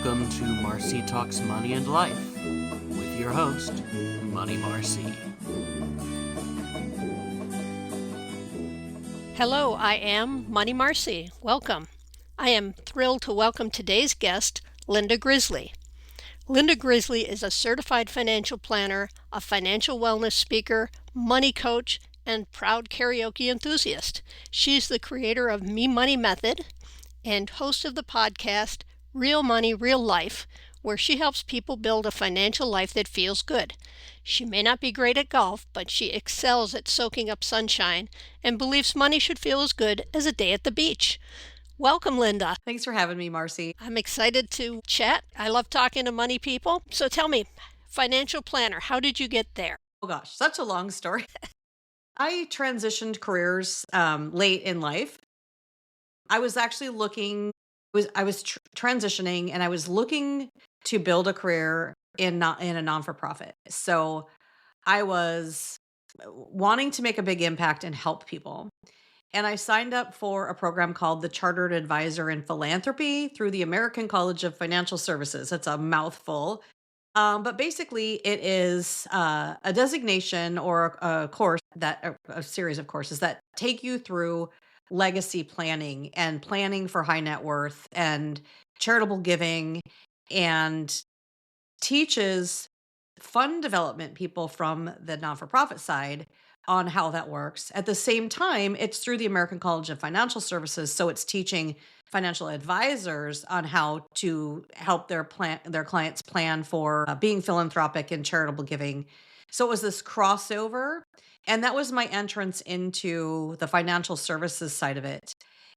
Welcome to Marci Talks Money and Life with your host, Money Marci. Hello, I am Money Marci. Welcome. I am thrilled to welcome today's guest, Linda Grizely. Linda Grizely is a certified financial planner, a financial wellness speaker, money coach, and proud karaoke enthusiast. She's the creator of MeMoney Method and host of the podcast Real Money, Real Life, where she helps people build a financial life that feels good. She may not be great at golf, but she excels at soaking up sunshine and believes money should feel as good as a day at the beach. Welcome, Linda. Thanks for having me, Marci. I'm excited to chat. I love talking to money people. So tell me, financial planner, how did you get there? Oh gosh, such a long story. I transitioned careers late in life. I was actually transitioning, and I was looking to build a career in a non-for-profit. So I was wanting to make a big impact and help people. And I signed up for a program called the Chartered Advisor in Philanthropy through the American College of Financial Services. It's a mouthful. But basically, it is a designation or a course a series of courses that take you through legacy planning and planning for high net worth and charitable giving, and teaches fund development people from the non-for-profit side on how that works. At the same time, it's through the American College of Financial Services, so it's teaching financial advisors on how to help their clients plan for being philanthropic and charitable giving. So it was this crossover, and that was my entrance into the financial services side of it.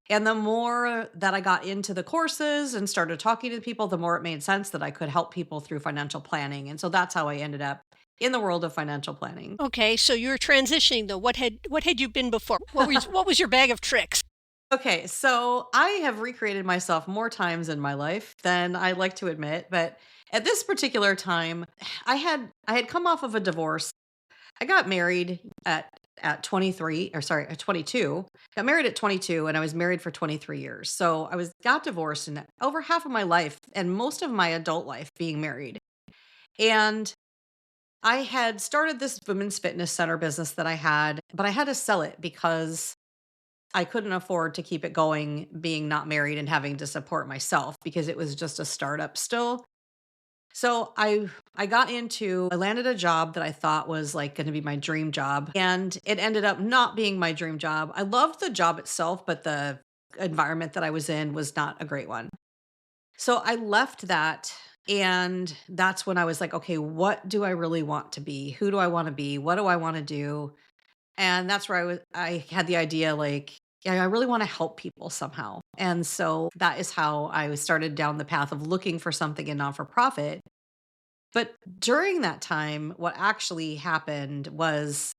And the more that I got into the courses and started talking to people, the more it made sense that I could help people through financial planning. And so that's how I ended up in the world of financial planning. Okay, so you were transitioning though. What had you been before? What was your bag of tricks? Okay, so I have recreated myself more times in my life than I like to admit, but at this particular time, I had come off of a divorce. I got married at 23, or sorry, at 22. Got married at 22, and I was married for 23 years. So I got divorced in over half of my life and most of my adult life being married. And I had started this women's fitness center business that I had, but I had to sell it because I couldn't afford to keep it going being not married and having to support myself because it was just a startup still. So I landed a job that I thought was like going to be my dream job, and it ended up not being my dream job. I loved the job itself, but the environment that I was in was not a great one. So I left that, and that's when I was like, okay, what do I really want to be? Who do I want to be? What do I want to do? And that's where I had the idea, like, yeah, I really want to help people somehow. And so that is how I started down the path of looking for something in non-for-profit. But during that time, what actually happened was,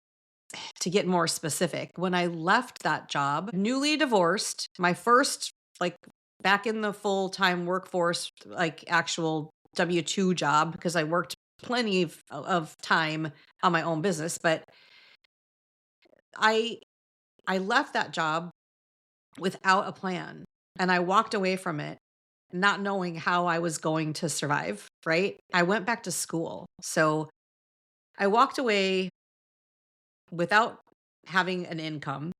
to get more specific, when I left that job, newly divorced, my first, like, back in the full-time workforce, like actual W-2 job, because I worked plenty of time on my own business, but I I left that job without a plan, and I walked away from it not knowing how I was going to survive, right? I went back to school. So I walked away without having an income,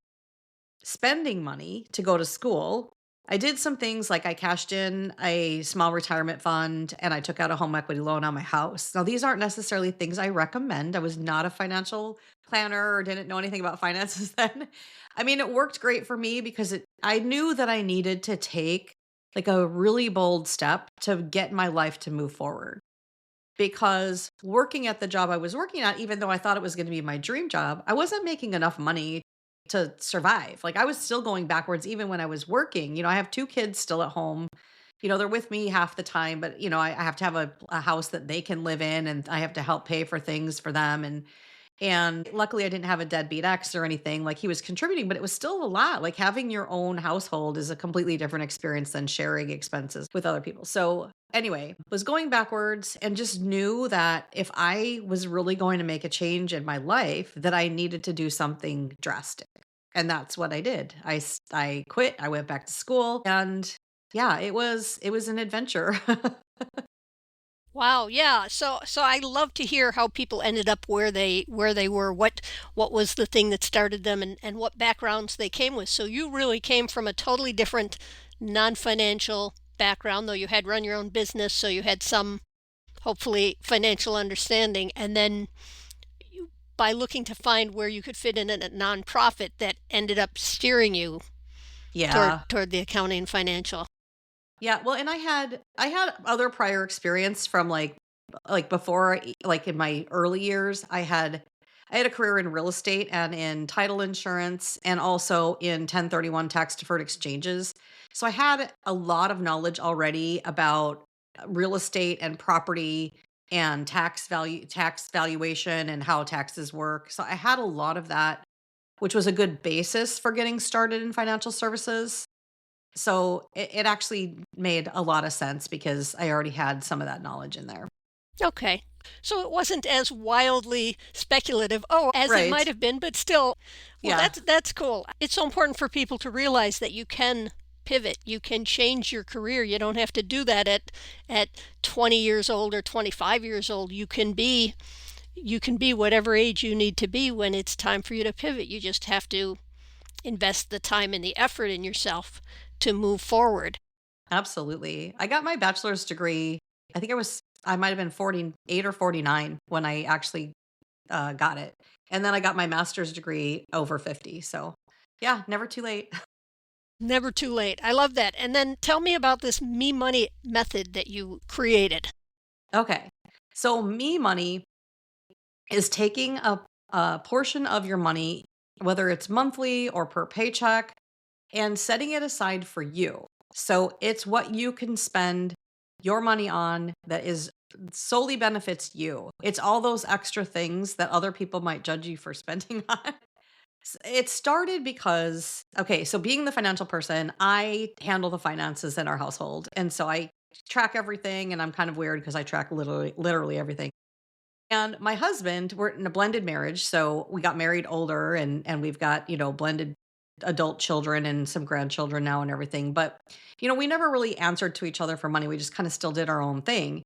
spending money to go to school. I did some things, like I cashed in a small retirement fund and I took out a home equity loan on my house. Now, these aren't necessarily things I recommend. I was not a financial planner or didn't know anything about finances then. I mean, it worked great for me because I knew that I needed to take like a really bold step to get my life to move forward. Because working at the job I was working at, even though I thought it was going to be my dream job, I wasn't making enough money to survive. Like, I was still going backwards even when I was working. I have two kids still at home. They're with me half the time, but I have to have a house that they can live in, and I have to help pay for things for them. And luckily I didn't have a deadbeat ex or anything. Like, he was contributing, but it was still a lot. Like, having your own household is a completely different experience than sharing expenses with other people. So anyway, was going backwards and just knew that if I was really going to make a change in my life, that I needed to do something drastic. And that's what I did. I quit. I went back to school, and yeah, it was an adventure. Wow, yeah. So I love to hear how people ended up where they were, what was the thing that started them and what backgrounds they came with. So you really came from a totally different non-financial background, though you had run your own business, so you had some hopefully financial understanding, and then by looking to find where you could fit in a nonprofit that ended up steering you toward Yeah. toward the accounting and financial. Yeah, well, and I had other prior experience from like before like in my early years, I had a career in real estate and in title insurance and also in 1031 tax deferred exchanges. So I had a lot of knowledge already about real estate and property and tax valuation and how taxes work. So I had a lot of that, which was a good basis for getting started in financial services. So it actually made a lot of sense because I already had some of that knowledge in there. Okay. So it wasn't as wildly speculative, oh, as it Right. might have been, but still, well, Yeah. that's cool. It's so important for people to realize that you can pivot, you can change your career. You don't have to do that at 20 years old or 25 years old. You can be whatever age you need to be when it's time for you to pivot. You just have to invest the time and the effort in yourself to move forward. Absolutely. I got my bachelor's degree. I might have been 48 or 49 when I actually got it. And then I got my master's degree over 50. So yeah, never too late. Never too late. I love that. And then tell me about this MeMoney method that you created. Okay. So me money is taking a portion of your money, whether it's monthly or per paycheck, and setting it aside for you. So it's what you can spend your money on that is solely benefits you. It's all those extra things that other people might judge you for spending on. It started because, okay, so being the financial person, I handle the finances in our household. And so I track everything and I'm kind of weird because I track literally everything. And my husband, we're in a blended marriage, so we got married older and we've got, blended adult children and some grandchildren now and everything. But, we never really answered to each other for money. We just kind of still did our own thing.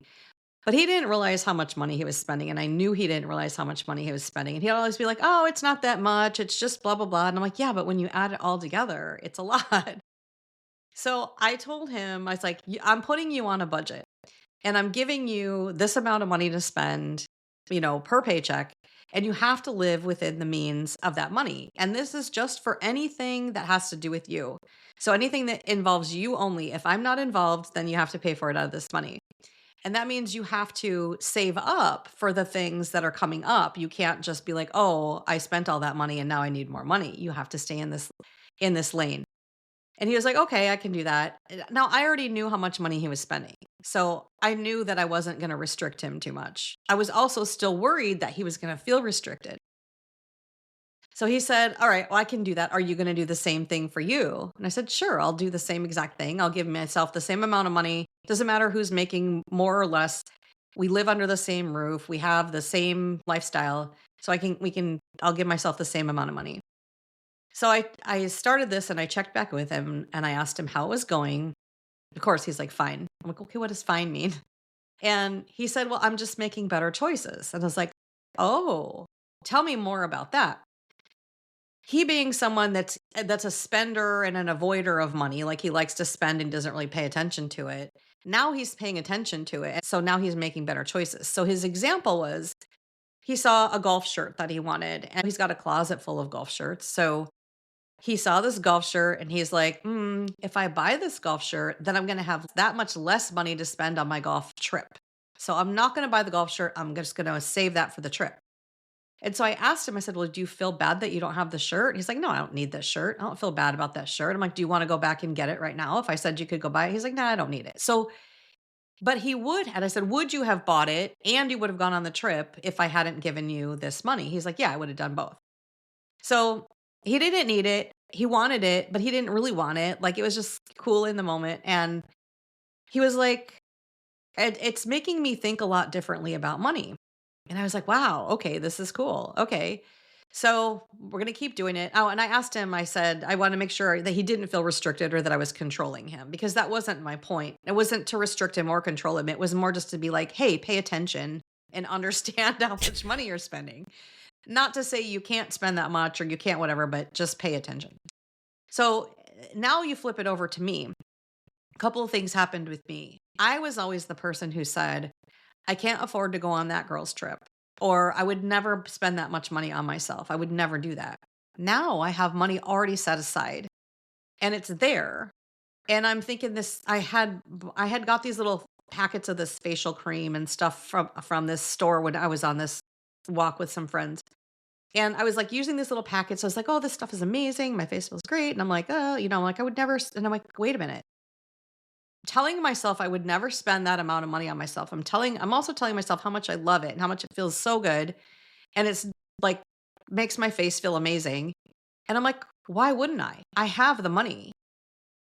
But he didn't realize how much money he was spending. And I knew he didn't realize how much money he was spending. And he'd always be like, oh, it's not that much. It's just blah, blah, blah. And I'm like, yeah, but when you add it all together, it's a lot. So I told him, I was like, I'm putting you on a budget and I'm giving you this amount of money to spend, per paycheck. And you have to live within the means of that money. And this is just for anything that has to do with you. So anything that involves you only. If I'm not involved, then you have to pay for it out of this money. And that means you have to save up for the things that are coming up. You can't just be like, "Oh, I spent all that money and now I need more money." You have to stay in this lane. And he was like, "Okay, I can do that." Now, I already knew how much money he was spending. So, I knew that I wasn't going to restrict him too much. I was also still worried that he was going to feel restricted. So he said, "All right, well, I can do that. Are you going to do the same thing for you?" And I said, "Sure, I'll do the same exact thing. I'll give myself the same amount of money. Doesn't matter who's making more or less. We live under the same roof. We have the same lifestyle. So I'll give myself the same amount of money." So I started this and I checked back with him and I asked him how it was going. Of course, he's like, "Fine." I'm like, "Okay, what does fine mean?" And he said, "Well, I'm just making better choices." And I was like, "Oh, tell me more about that." He being someone that's a spender and an avoider of money, like he likes to spend and doesn't really pay attention to it. Now he's paying attention to it. So now he's making better choices. So his example was he saw a golf shirt that he wanted and he's got a closet full of golf shirts. So he saw this golf shirt and he's like, if I buy this golf shirt, then I'm going to have that much less money to spend on my golf trip. So I'm not going to buy the golf shirt. I'm just going to save that for the trip. And so I asked him, I said, "Well, do you feel bad that you don't have the shirt?" He's like, "No, I don't need this shirt. I don't feel bad about that shirt." I'm like, "Do you want to go back and get it right now? If I said you could go buy it?" He's like, "No, I don't need it." So, but he would, and I said, "Would you have bought it and you would have gone on the trip if I hadn't given you this money?" He's like, "Yeah, I would have done both." So he didn't need it. He wanted it, but he didn't really want it. Like it was just cool in the moment. And he was like, it's making me think a lot differently about money. And I was like, wow, okay, this is cool. Okay. So we're going to keep doing it. Oh, and I asked him, I said, I want to make sure that he didn't feel restricted or that I was controlling him because that wasn't my point. It wasn't to restrict him or control him. It was more just to be like, hey, pay attention and understand how much money you're spending. Not to say you can't spend that much or you can't whatever, but just pay attention. So now you flip it over to me. A couple of things happened with me. I was always the person who said, I can't afford to go on that girl's trip, or I would never spend that much money on myself. I would never do that. Now I have money already set aside and it's there. And I'm thinking this, I had got these little packets of this facial cream and stuff from this store when I was on this walk with some friends. And I was like using these little packets. I was like, oh, this stuff is amazing. My face feels great. And I'm like, oh, I'm like, I would never. And I'm like, wait a minute. Telling myself I would never spend that amount of money on myself. I'm also telling myself how much I love it and how much it feels so good. And it's like makes my face feel amazing. And I'm like, why wouldn't I? I have the money.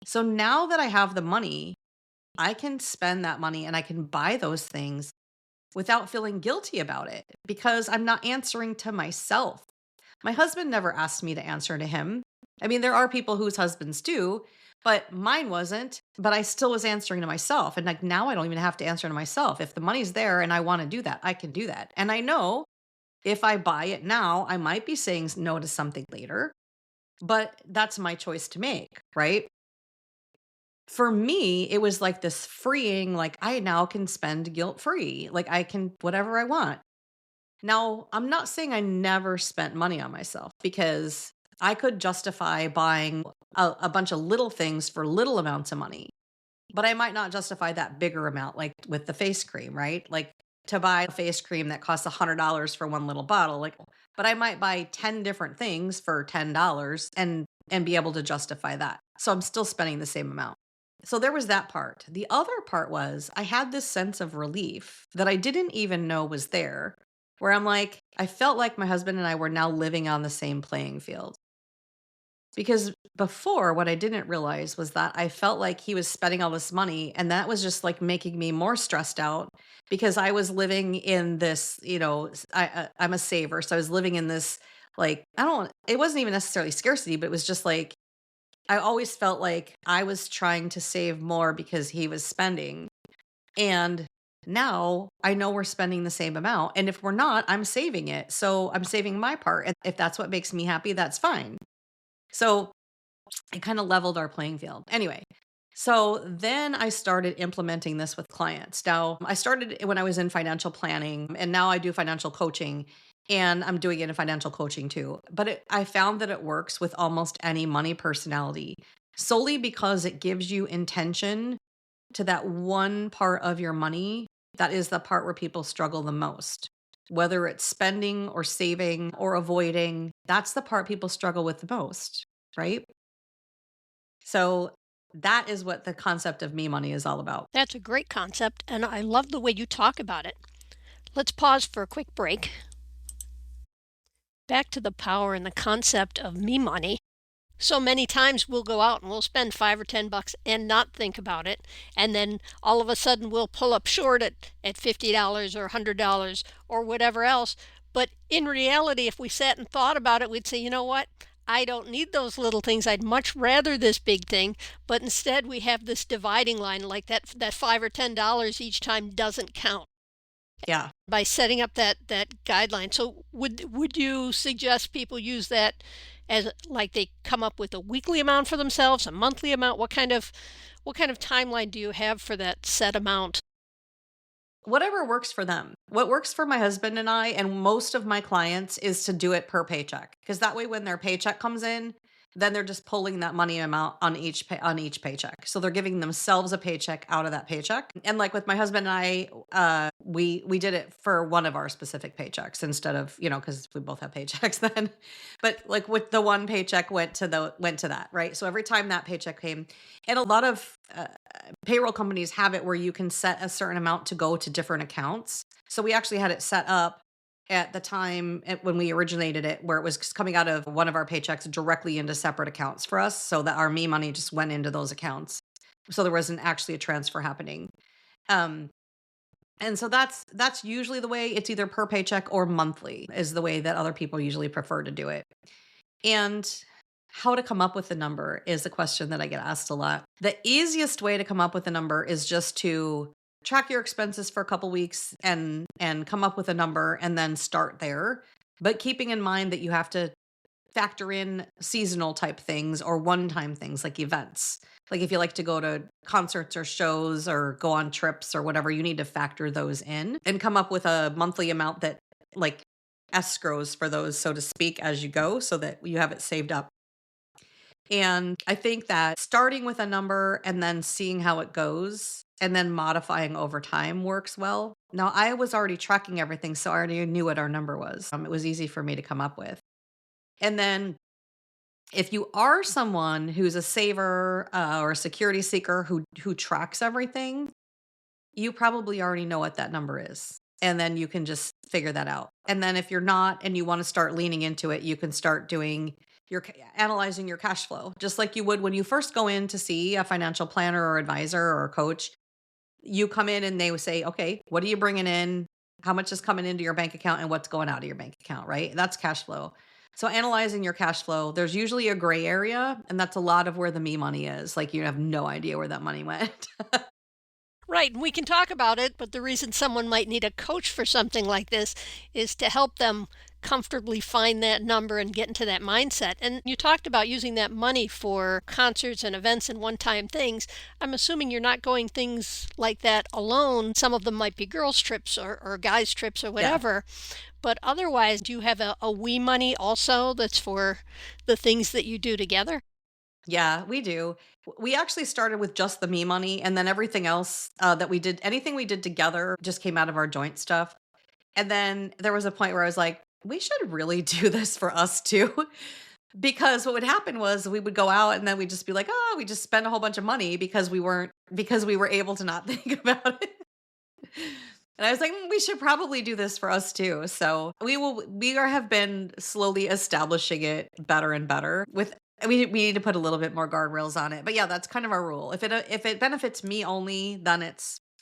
So now that I have the money, I can spend that money and I can buy those things without feeling guilty about it because I'm not answering to myself. My husband never asked me to answer to him. I mean, there are people whose husbands do, but mine wasn't. But I still was answering to myself. And like now I don't even have to answer to myself. If the money's there and I want to do that, I can do that. And I know if I buy it now, I might be saying no to something later, but that's my choice to make, right? For me, it was like this freeing, like I now can spend guilt free. Like I can whatever I want. Now, I'm not saying I never spent money on myself because I could justify buying a bunch of little things for little amounts of money, but I might not justify that bigger amount, like with the face cream, right? Like to buy a face cream that costs $100 for one little bottle, like, but I might buy 10 different things for $10 and be able to justify that. So I'm still spending the same amount. So there was that part. The other part was I had this sense of relief that I didn't even know was there, where I'm like, I felt like my husband and I were now living on the same playing field. Because before, what I didn't realize was that I felt like he was spending all this money, and that was just like making me more stressed out because I was living in this, I'm a saver. So I was living in this, like, it wasn't even necessarily scarcity, but it was just like, I always felt like I was trying to save more because he was spending. And now I know we're spending the same amount. And if we're not, I'm saving it. So I'm saving my part. And if that's what makes me happy, that's fine. So it kind of leveled our playing field. Anyway, so then I started implementing this with clients. Now, I started when I was in financial planning, and now I do financial coaching, and I'm doing it in financial coaching too. But I found that it works with almost any money personality solely because it gives you intention to that one part of your money that is the part where people struggle the most. Whether it's spending or saving or avoiding, that's the part people struggle with the most, right? So that is what the concept of me money is all about. That's a great concept, and I love the way you talk about it. Let's pause for a quick break. Back to the power and the concept of me money. So many times we'll go out and we'll spend $5 or $10 and not think about it. And then all of a sudden we'll pull up short at $50 or $100 or whatever else. But in reality, if we sat and thought about it, we'd say, you know what? I don't need those little things. I'd much rather this big thing. But instead we have this dividing line, like that $5 or $10 each time doesn't count. Yeah. By setting up that guideline. So would you suggest people use that as like they come up with a weekly amount for themselves, a monthly amount? What kind of timeline do you have for that set amount? Whatever works for them. What works for my husband and I and most of my clients is to do it per paycheck because that way when their paycheck comes in, then they're just pulling that money amount on each paycheck. So they're giving themselves a paycheck out of that paycheck. And like with my husband and I, we did it for one of our specific paychecks instead of, because we both have paychecks then. But like with the one paycheck went to that, right? So every time that paycheck came, and a lot of payroll companies have it where you can set a certain amount to go to different accounts. So we actually had it set up at the time when we originated it, where it was coming out of one of our paychecks directly into separate accounts for us so that our me money just went into those accounts. So there wasn't actually a transfer happening. Um, And so that's usually the way. It's either per paycheck or monthly is the way that other people usually prefer to do it. And how to come up with the number is a question that I get asked a lot. The easiest way to come up with a number is just to track your expenses for a couple weeks and come up with a number and then start there. But keeping in mind that you have to factor in seasonal type things or one-time things like events. Like if you like to go to concerts or shows or go on trips or whatever, you need to factor those in and come up with a monthly amount that like escrows for those, so to speak, as you go so that you have it saved up. And I think that starting with a number and then seeing how it goes and then modifying over time works well. Now, I was already tracking everything, so I already knew what our number was. It was easy for me to come up with. And then if you are someone who's a saver or a security seeker who tracks everything, you probably already know what that number is. And then you can just figure that out. And then if you're not and you want to start leaning into it, you can start doing analyzing your cash flow, just like you would when you first go in to see a financial planner or advisor or coach. You come in and they would say, okay, what are you bringing in? How much is coming into your bank account and what's going out of your bank account, right? That's cash flow. So analyzing your cash flow, there's usually a gray area, and that's a lot of where the me money is. Like you have no idea where that money went. Right, and we can talk about it, but the reason someone might need a coach for something like this is to help them comfortably find that number and get into that mindset. And you talked about using that money for concerts and events and one-time things. I'm assuming you're not going things like that alone. Some of them might be girls' trips or guys' trips or Yeah. whatever. But otherwise, do you have a we money also that's for the things that you do together? Yeah, we do. We actually started with just the me money, and then everything else that we did, anything we did together just came out of our joint stuff. And then there was a point where I was like, we should really do this for us too. Because what would happen was we would go out and then we'd just be like, oh, we just spent a whole bunch of money because we were able to not think about it. And I was like, we should probably do this for us too. So have been slowly establishing it better and better with, we need to put a little bit more guardrails on it. But yeah, that's kind of our rule. If it benefits me only, then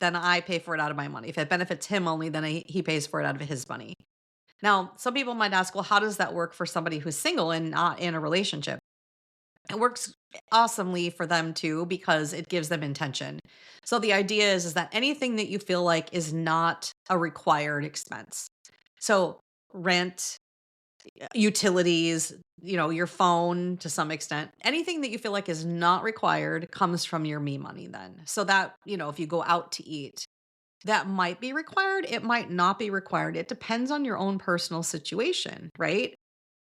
I pay for it out of my money. If it benefits him only, then he pays for it out of his money. Now, some people might ask, well, how does that work for somebody who's single and not in a relationship? It works awesomely for them too because it gives them intention. So the idea is that anything that you feel like is not a required expense. So rent, utilities, your phone to some extent, anything that you feel like is not required comes from your me money then. So that, if you go out to eat, that might be required, it might not be required. It depends on your own personal situation, right?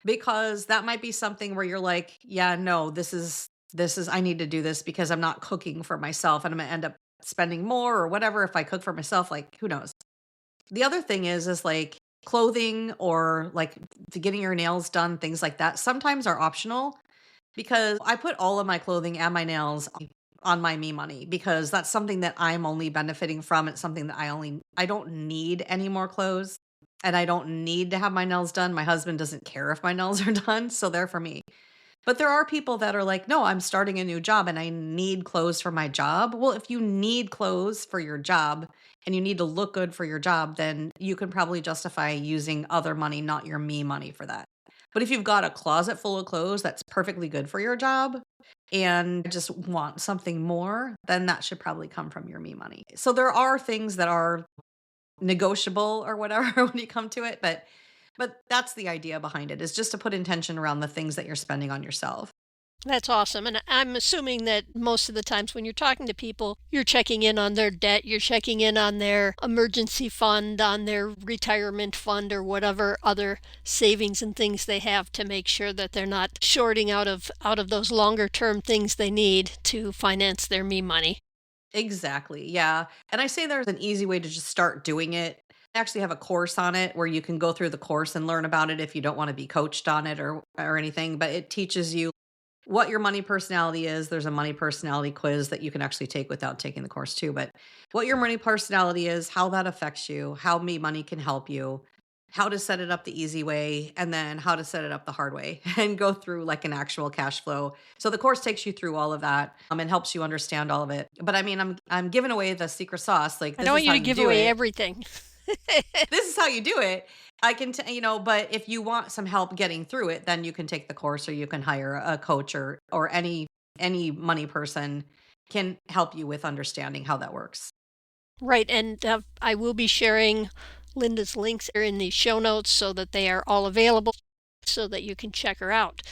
Because that might be something where you're like, yeah, no, this is I need to do this because I'm not cooking for myself and I'm going to end up spending more or whatever if I cook for myself, like who knows. The other thing is like clothing or like getting your nails done, things like that sometimes are optional because I put all of my clothing and my nails on my me money because that's something that I'm only benefiting from. It's something that I don't need any more clothes and I don't need to have my nails done. My husband doesn't care if my nails are done, so they're for me. But there are people that are like, no, I'm starting a new job and I need clothes for my job. Well, if you need clothes for your job and you need to look good for your job, then you can probably justify using other money, not your me money for that. But if you've got a closet full of clothes that's perfectly good for your job and just want something more, then that should probably come from your me money. So there are things that are negotiable or whatever when you come to it, but that's the idea behind it is just to put intention around the things that you're spending on yourself. That's awesome. And I'm assuming that most of the times when you're talking to people, you're checking in on their debt, you're checking in on their emergency fund, on their retirement fund, or whatever other savings and things they have to make sure that they're not shorting out of those longer term things they need to finance their me money. Exactly. Yeah. And I say there's an easy way to just start doing it. I actually have a course on it where you can go through the course and learn about it if you don't want to be coached on it or anything, but it teaches you what your money personality is. There's a money personality quiz that you can actually take without taking the course too, but what your money personality is, how that affects you, how me money can help you. how to set it up the easy way, and then how to set it up the hard way and go through like an actual cash flow. So the course takes you through all of that and helps you understand all of it. But I mean, I'm giving away the secret sauce. Like I don't this want is you how to you give do away it. everything. This is how you do it. But if you want some help getting through it, then you can take the course or you can hire a coach or any money person can help you with understanding how that works. Right, and I will be sharing Linda's links are in the show notes so that they are all available so that you can check her out.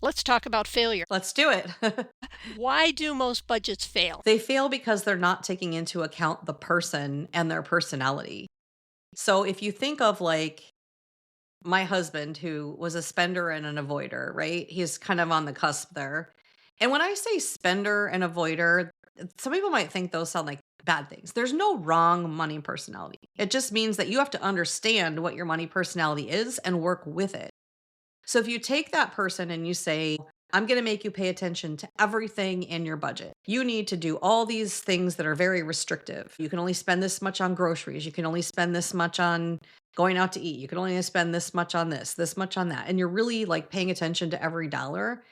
Let's talk about failure. Let's do it. Why do most budgets fail? They fail because they're not taking into account the person and their personality. So if you think of like my husband, who was a spender and an avoider, right? He's kind of on the cusp there. And when I say spender and avoider, some people might think those sound like bad things. There's no wrong money personality. It just means that you have to understand what your money personality is and work with it. So if you take that person and you say, I'm going to make you pay attention to everything in your budget. You need to do all these things that are very restrictive. You can only spend this much on groceries. You can only spend this much on going out to eat. You can only spend this much on this much on that. And you're really like paying attention to every dollar.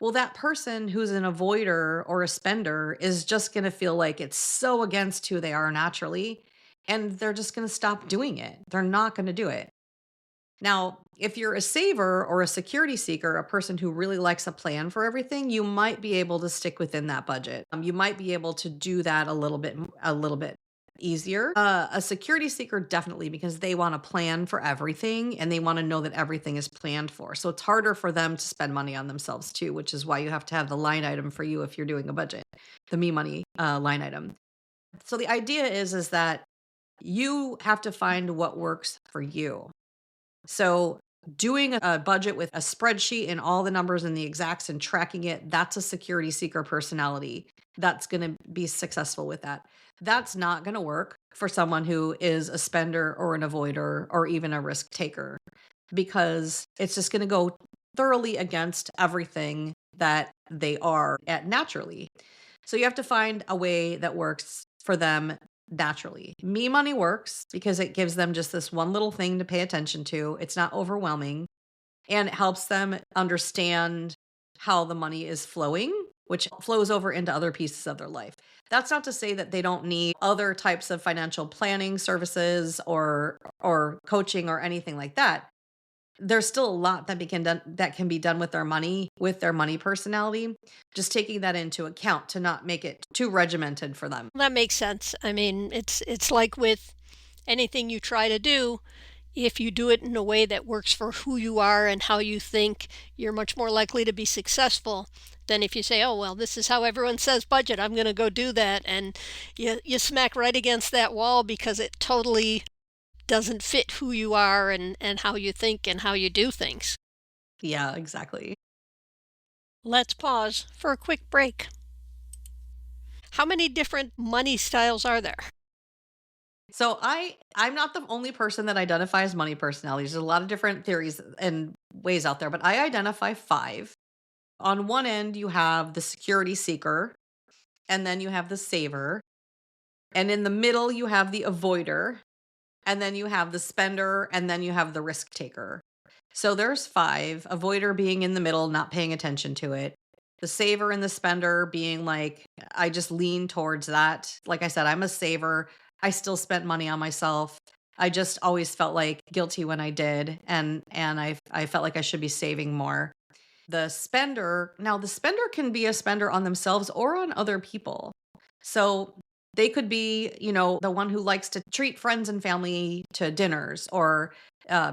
Well, that person who's an avoider or a spender is just going to feel like it's so against who they are naturally. And they're just going to stop doing it. They're not going to do it. Now, if you're a saver or a security seeker, a person who really likes a plan for everything, you might be able to stick within that budget. You might be able to do that a little bit easier. A security seeker definitely, because they want to plan for everything and they want to know that everything is planned for. So it's harder for them to spend money on themselves too, which is why you have to have the line item for you if you're doing a budget, the MeMoney line item. So the idea is that you have to find what works for you. So doing a budget with a spreadsheet and all the numbers and the exacts and tracking it, that's a security seeker personality that's going to be successful with that. That's not going to work for someone who is a spender or an avoider or even a risk taker, because it's just going to go thoroughly against everything that they are at naturally. So you have to find a way that works for them naturally. MeMoney works because it gives them just this one little thing to pay attention to. It's not overwhelming and it helps them understand how the money is flowing, which flows over into other pieces of their life. That's not to say that they don't need other types of financial planning services or coaching or anything like that. There's still a lot that can be done with their money, with their money personality, just taking that into account to not make it too regimented for them. That makes sense. I mean, it's like with anything you try to do, if you do it in a way that works for who you are and how you think, you're much more likely to be successful than if you say, oh, well, this is how everyone says budget. I'm going to go do that. And you smack right against that wall because it totally doesn't fit who you are and how you think and how you do things. Yeah, exactly. Let's pause for a quick break. How many different money styles are there? So I'm not the only person that identifies money personalities. There's a lot of different theories and ways out there, but I identify 5. On one end, you have the security seeker, and then you have the saver, and in the middle, you have the avoider, and then you have the spender, and then you have the risk taker. So there's 5, avoider being in the middle, not paying attention to it. The saver and the spender being like, I just lean towards that. Like I said, I'm a saver. I still spent money on myself. I just always felt like guilty when I did. And I felt like I should be saving more. The spender, now the spender can be a spender on themselves or on other people. So they could be, the one who likes to treat friends and family to dinners or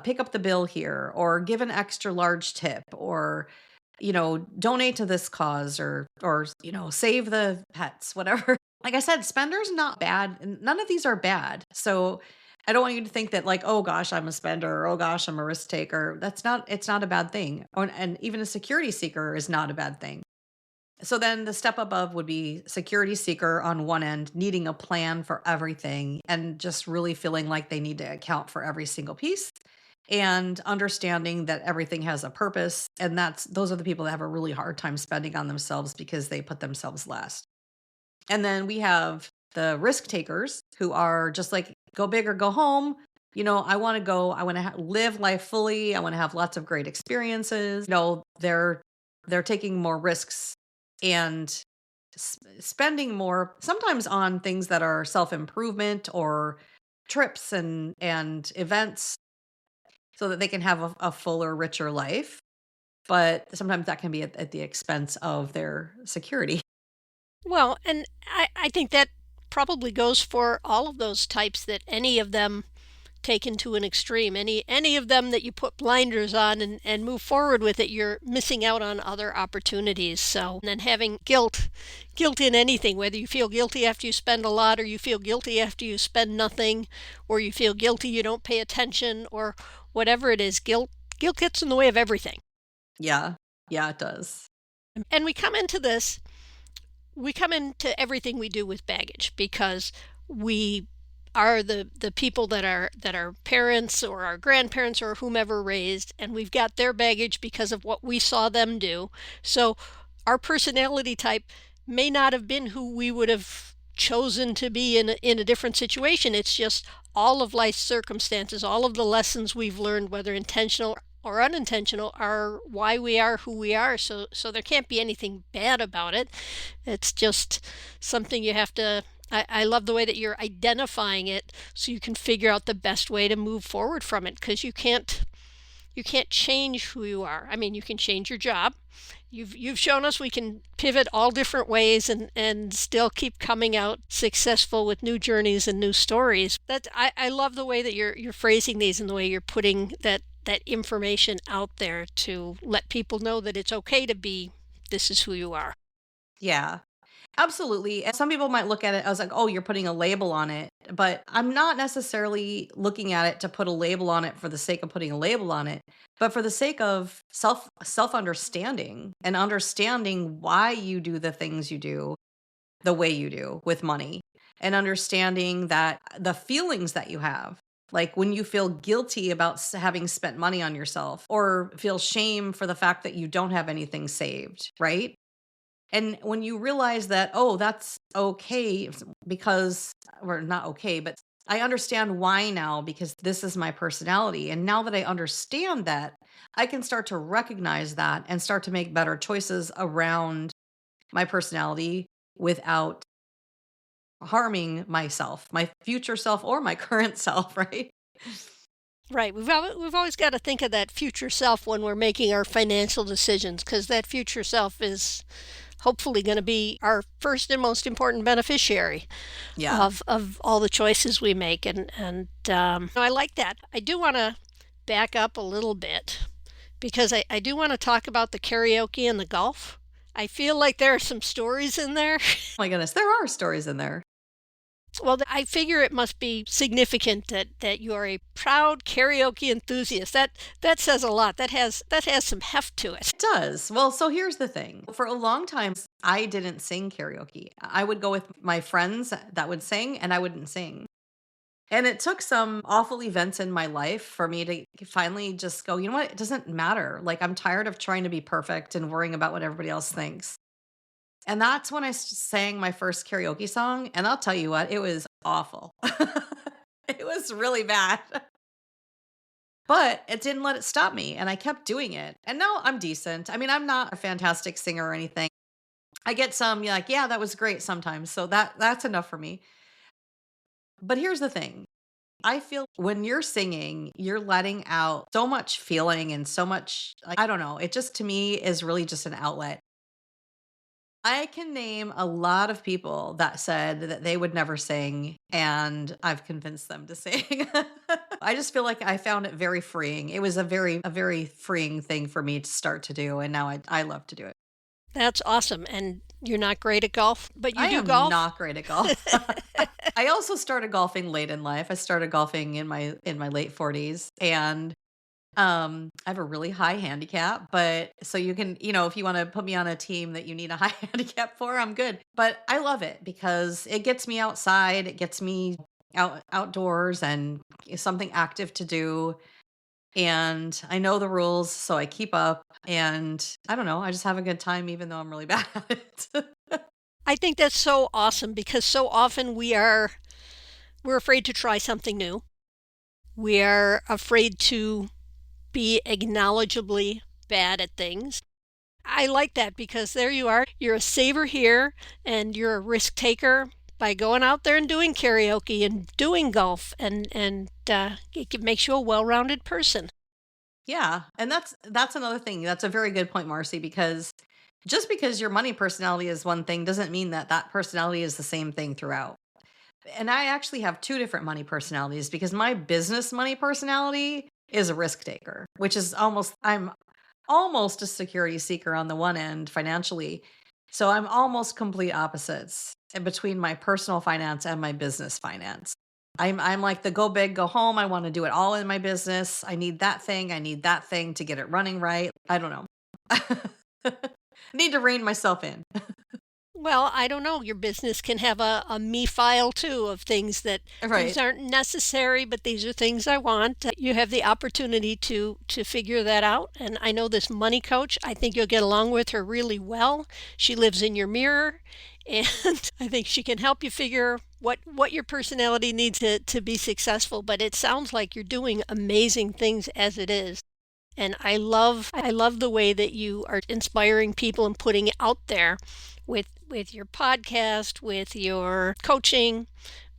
pick up the bill here or give an extra large tip or, donate to this cause or, save the pets, whatever. Like I said, spender's not bad. And none of these are bad. So I don't want you to think that like, oh gosh, I'm a spender, or oh gosh, I'm a risk taker. It's not a bad thing. And even a security seeker is not a bad thing. So then the step above would be security seeker on one end, needing a plan for everything and just really feeling like they need to account for every single piece and understanding that everything has a purpose. And those are the people that have a really hard time spending on themselves because they put themselves last. And then we have the risk takers who are just like go big or go home. I want to go, I want to live life fully. I want to have lots of great experiences. They're taking more risks and spending more sometimes on things that are self-improvement or trips and events so that they can have a fuller, richer life. But sometimes that can be at the expense of their security. Well, and I think that probably goes for all of those types, that any of them taken to an extreme, any of them that you put blinders on and move forward with it, you're missing out on other opportunities. So, and then having guilt in anything, whether you feel guilty after you spend a lot, or you feel guilty after you spend nothing, or you feel guilty you don't pay attention, or whatever it is, guilt gets in the way of everything. Yeah. Yeah, it does. And we come into everything we do with baggage, because we are the people that our parents or our grandparents or whomever raised, and we've got their baggage because of what we saw them do. So our personality type may not have been who we would have chosen to be in a different situation. It's just all of life's circumstances, all of the lessons we've learned, whether intentional or unintentional, are why we are who we are. So there can't be anything bad about it. It's just something you have to. I love the way that you're identifying it, so you can figure out the best way to move forward from it, because you can't change who you are. I mean, you can change your job. You've shown us we can pivot all different ways and still keep coming out successful with new journeys and new stories. I love the way that you're phrasing these, and the way you're putting that information out there to let people know that it's okay to be, this is who you are. Yeah. Absolutely. And some people might look at it as like, oh, you're putting a label on it. But I'm not necessarily looking at it to put a label on it for the sake of putting a label on it, but for the sake of self understanding and understanding why you do the things you do the way you do with money, and understanding that the feelings that you have. Like when you feel guilty about having spent money on yourself, or feel shame for the fact that you don't have anything saved, right? And when you realize that, oh, that's okay because, or not okay, but I understand why now because this is my personality. And now that I understand that, I can start to recognize that and start to make better choices around my personality without harming myself, my future self, or my current self, right? Right. We've always got to think of that future self when we're making our financial decisions, because that future self is hopefully going to be our first and most important beneficiary Yeah. of all the choices we make. And I like that. I do want to back up a little bit, because I do want to talk about the karaoke and the golf. I feel like there are some stories in there. My goodness, there are stories in there. Well, I figure it must be significant that you are a proud karaoke enthusiast. That says a lot. That has some heft to it. It does. Well, so here's the thing. For a long time, I didn't sing karaoke. I would go with my friends that would sing, and I wouldn't sing. And it took some awful events in my life for me to finally just go, you know what? It doesn't matter. Like, I'm tired of trying to be perfect and worrying about what everybody else thinks. And that's when I sang my first karaoke song. And I'll tell you what, it was awful. It was really bad. But it didn't let it stop me. And I kept doing it. And now I'm decent. I mean, I'm not a fantastic singer or anything. I get some, you're like, yeah, that was great sometimes. So that's enough for me. But here's the thing. I feel when you're singing, you're letting out so much feeling and so much, like, I don't know, it just to me is really just an outlet. I can name a lot of people that said that they would never sing, and I've convinced them to sing. I just feel like I found it very freeing. It was a very freeing thing for me to start to do, and now I love to do it. That's awesome. And you're not great at golf, but you I do am golf? not great at golf. I also started golfing late in life. I started golfing in my late 40s, and I have a really high handicap, but so you can, if you want to put me on a team that you need a high handicap for, I'm good. But I love it because it gets me outside, it gets me outdoors and something active to do. And I know the rules, so I keep up, and I don't know, I just have a good time even though I'm really bad at it. I think that's so awesome, because so often we're afraid to try something new. We are afraid to be acknowledgeably bad at things. I like that because there you are. You're a saver here and you're a risk taker by going out there and doing karaoke and doing golf, and it makes you a well-rounded person. Yeah, and that's another thing. That's a very good point, Marcy, because just because your money personality is one thing doesn't mean that that personality is the same thing throughout. And I actually have two different money personalities because my business money personality is a risk taker, which is I'm almost a security seeker on the one end financially. So I'm almost complete opposites in between my personal finance and my business finance. I'm like the go big, go home. I want to do it all in my business. I need that thing. I need that thing to get it running right. I don't know. I need to rein myself in. Well, I don't know. Your business can have a me file too of things that these Right. aren't necessary, but these are things I want. You have the opportunity to figure that out. And I know this money coach, I think you'll get along with her really well. She lives in your mirror, and I think she can help you figure what your personality needs to be successful. But it sounds like you're doing amazing things as it is. And I love the way that you are inspiring people and putting it out there with your podcast, with your coaching,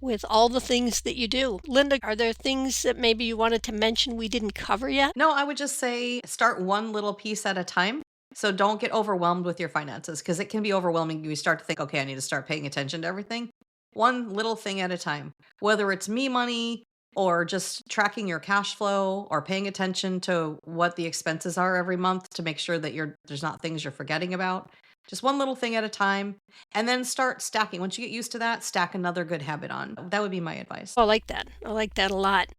with all the things that you do. Linda, are there things that maybe you wanted to mention we didn't cover yet? No, I would just say start one little piece at a time. So don't get overwhelmed with your finances because it can be overwhelming. You start to think, okay, I need to start paying attention to everything. One little thing at a time, whether it's MeMoney or just tracking your cash flow or paying attention to what the expenses are every month to make sure that there's not things you're forgetting about. Just one little thing at a time and then start stacking. Once you get used to that, stack another good habit on. That would be my advice. I like that. I like that a lot.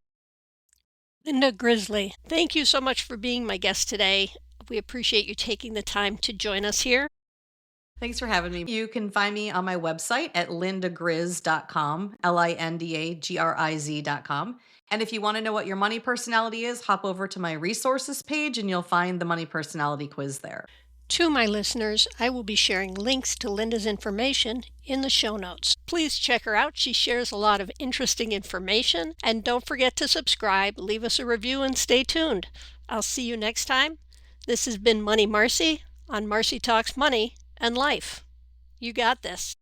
Linda Grizely, thank you so much for being my guest today. We appreciate you taking the time to join us here. Thanks for having me. You can find me on my website at lindagriz.com, LINDAGRIZ.com. And if you want to know what your money personality is, hop over to my resources page and you'll find the money personality quiz there. To my listeners, I will be sharing links to Linda's information in the show notes. Please check her out. She shares a lot of interesting information. And don't forget to subscribe, leave us a review, and stay tuned. I'll see you next time. This has been Money Marcy on Marci Talks Money and Life. You got this.